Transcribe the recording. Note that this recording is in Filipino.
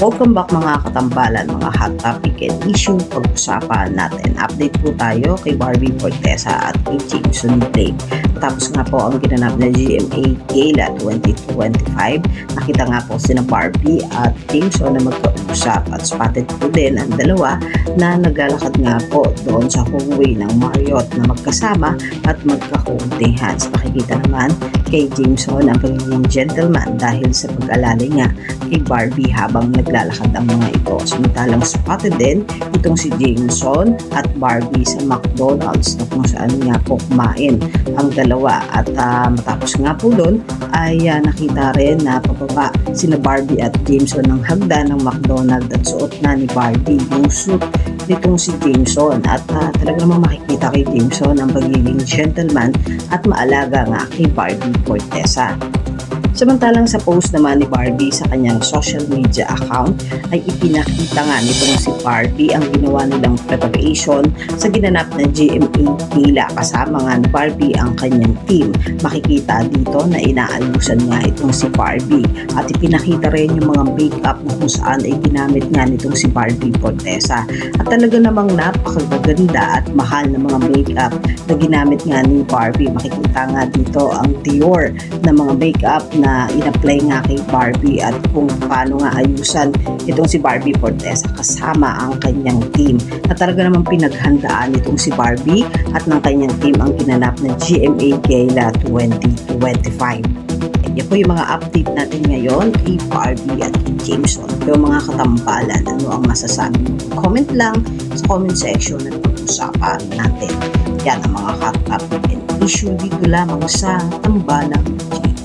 Welcome back mga katambalan, mga hot topic and issue pag-usapan natin. Update po tayo kay Barbie Fortesa at kay Jameson Blake. Tapos nga po ang ginanap na GMA Gala 2025. Nakita nga po sina Barbie at Jameson na magkausap at spotted po din ang dalawa na naglalakad nga po doon sa hallway ng Marriott na magkasama at magka-holding hands. Nakikita naman kay Jameson ang pagiging gentleman dahil sa pag-alalay nga kay Barbie habang naglalakad ang mga ito. Samantalang spotted din itong si Jameson at Barbie sa McDonald's na kung saan nga po kumain ang dalawa at matapos nga po doon ay nakita rin na pababa sina Barbie at Jameson ng hagdan ng McDonald's at suot na ni Barbie yung suit nitong si Jameson at talaga namang makikita kay Jameson ang pagiging gentleman at maalaga nga kay Barbie Fortesa. Samantalang sa post naman ni Barbie sa kanyang social media account ay ipinakita nga nitong si Barbie ang ginawa nilang preparation sa ginanap na GMA Gala kasama nga ni Barbie ang kanyang team. Makikita dito na inaayusan nga itong si Barbie at ipinakita rin yung mga makeup na kung saan ay ginamit nga nitong si Barbie Fortesa. At talaga namang napakaganda at mahal na mga makeup na ginamit nga ni Barbie. Makikita nga dito ang Dior na mga makeup na in-apply nga kay Barbie at kung paano nga ayusan itong si Barbie Fortesa kasama ang kanyang team. At talaga namang pinaghandaan itong si Barbie at ng kanyang team ang ginanap na GMA Gala 2025. Yan po yung mga update natin ngayon kay Barbie at kay Jameson. Yung mga katambalan, ano ang masasabi mo? Comment lang sa comment section at pag-usapan natin. Yan ang mga hot topic and issue dito lamang sa Tambalang G.